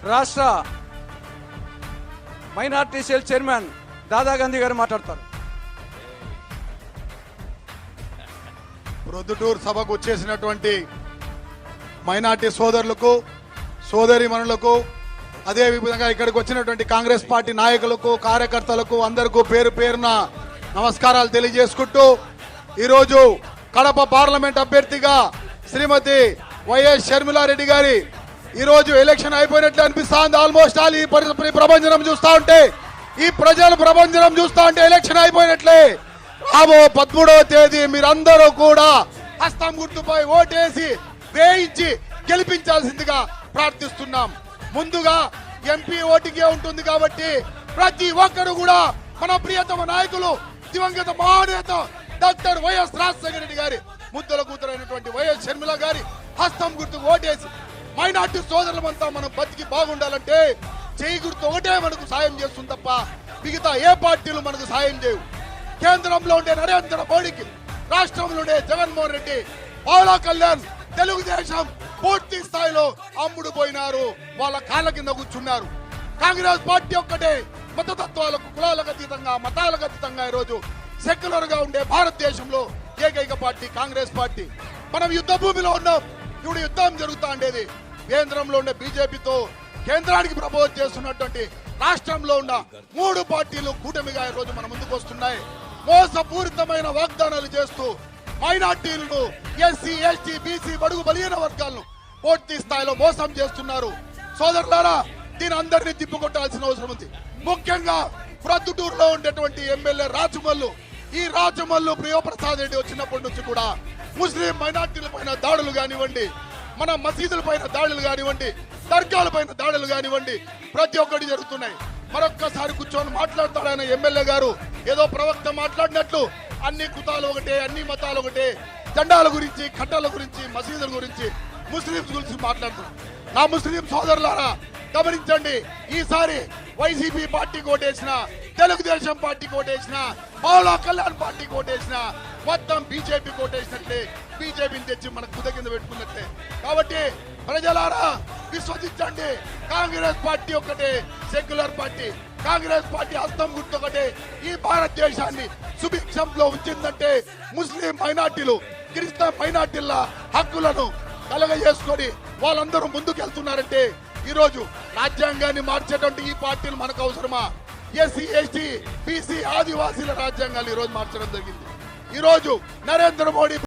రాష్ట్ర minority cell chairman దాదా గాంధీ గారు మాట్లాడతారు. ప్రొద్దుటూరు సభకు వచ్చేసినటువంటి మైనార్టీ సోదరులకు, సోదరీమణులకు, అదే విధంగా ఇక్కడికి వచ్చినటువంటి కాంగ్రెస్ పార్టీ నాయకులకు, కార్యకర్తలకు అందరికీ పేరు పేరున నమస్కారాలు తెలియజేసుకుంటూ, ఈరోజు కడప పార్లమెంట్ అభ్యర్థిగా శ్రీమతి వైఎస్ షర్మిలారెడ్డి గారి ఈరోజు ఎలక్షన్ అయిపోయినట్లు అనిపిస్తుంది. ఆల్మోస్ట్ ఆల్ ఈ ప్రభంజనం చూస్తా ఉంటే, ఈ ప్రజల ప్రభంజనం చూస్తా ఉంటే ఎలక్షన్ అయిపోయినట్లే. రాబో 13వ తేదీ మీరందరూ కూడా హస్తం గుర్తుపై ఓటేసి వేయించి గెలిపించాల్సిందిగా ప్రార్థిస్తున్నాం. ముందుగా ఎంపీ ఓటింగే ఉంటుంది కాబట్టి ప్రతి ఒక్కరు కూడా మన ప్రియతమ నాయకులు దివంగత మహానేత డాక్టర్ వైఎస్ రాజశేఖర రెడ్డి గారి ముద్దల కూతురైనటువంటి వైఎస్ షర్మిల గారి హస్తం గుర్తుకు ఓటేసి మైనార్టీ సోదరులమంతా మనం బతికి బాగుండాలంటే చేయి గుర్తు ఒకటే మనకు సాయం చేస్తుంది తప్ప మిగతా ఏ పార్టీలు మనకు సాయం చేయవు. కేంద్రంలో ఉండే నరేంద్ర మోడీకి, రాష్ట్రంలో ఉండే జగన్మోహన్ రెడ్డి, పవన్ కళ్యాణ్, తెలుగుదేశం పూర్తి స్థాయిలో అమ్ముడు పోయినారు. వాళ్ళ కాళ్ళ కింద కూర్చున్నారు. కాంగ్రెస్ పార్టీ ఒక్కటే మతతత్వాలకు, కులాలకు అతీతంగా, మతాలకు అతీతంగా ఈరోజు సెక్యులర్ గా ఉండే భారతదేశంలో ఏకైక పార్టీ కాంగ్రెస్ పార్టీ. మనం యుద్ధ భూమిలో ఉన్నాం. ఇప్పుడు యుద్ధం జరుగుతా ఉండేది కేంద్రంలో ఉండే బీజేపీతో. కేంద్రానికి ప్రపోజ్ చేస్తున్నటువంటి రాష్ట్రంలో ఉన్న 3 పార్టీలు కూటమిగా ఈ రోజు మన ముందుకు వస్తున్నాయి. మోసపూరితమైన వాగ్దానాలు చేస్తూ మైనార్టీలను, ఎస్సీ, ఎస్టీ, బీసీ, బడుగు బలహీన వర్గాలను పూర్తి స్థాయిలో మోసం చేస్తున్నారు. సోదరులారా, దీని అందరినీ తిప్పుకొట్టాల్సిన అవసరం ఉంది. ముఖ్యంగా ప్రొద్దుటూరులో ఉండేటువంటి ఎమ్మెల్యే రాజమల్లు, ఈ రాజమల్లు ప్రియప్రసాద్ రెడ్డి వచ్చినప్పటి నుంచి కూడా ముస్లిం మైనార్టీల పైన దాడులు కానివ్వండి, మన మసీదుల పైన దాడులు కానివ్వండి, దర్గాల పైన దాడులు కానివ్వండి, ప్రతి ఒక్కటి జరుగుతున్నాయి. మరొక్కసారి కూర్చొని మాట్లాడతాడైన ఎమ్మెల్యే గారు ఏదో ప్రవక్త మాట్లాడినట్లు అన్ని కుతాలు ఒకటే, అన్ని మతాలు ఒకటే, జెండాల గురించి, కట్టల గురించి, మసీదుల గురించి, ముస్లింస్ గురించి మాట్లాడుతున్నారు. నా ముస్లిం సోదరులారా గమనించండి, ఈసారి వైసీపీ పార్టీకి ఓటేసిన, తెలుగుదేశం పార్టీకి ఓటేసిన, పవన్ కళ్యాణ్ పార్టీకి ఓటేసిన, మొత్తం బీజేపీకి ఓటేసినట్లే, బీజేపీని తెచ్చి మనకు కుద కింద పెట్టుకున్నట్లే. కాబట్టి ప్రజలారా విశ్వసించండి, కాంగ్రెస్ పార్టీ ఒక్కటే సెక్యులర్ పార్టీ. కాంగ్రెస్ పార్టీ హస్తం గుర్తు ఒకటే ఈ భారతదేశాన్ని సుభిక్షంలో ఉంచిందంటే ముస్లిం మైనార్టీలు, క్రిస్టియన్ మైనార్టీల హక్కులను కలగజేసుకొని వాళ్ళందరూ ముందుకెళ్తున్నారంటే ఈరోజు రాజ్యాంగాన్ని మార్చేటువంటి ఈ పార్టీలు మనకు అవసరమా? ఎస్సీ, ఎస్టీ, బీసీ, ఆదివాసీల రాజ్యాంగాలు ఈరోజు మార్చడం జరిగింది. ఈరోజు నరేంద్ర మోడీ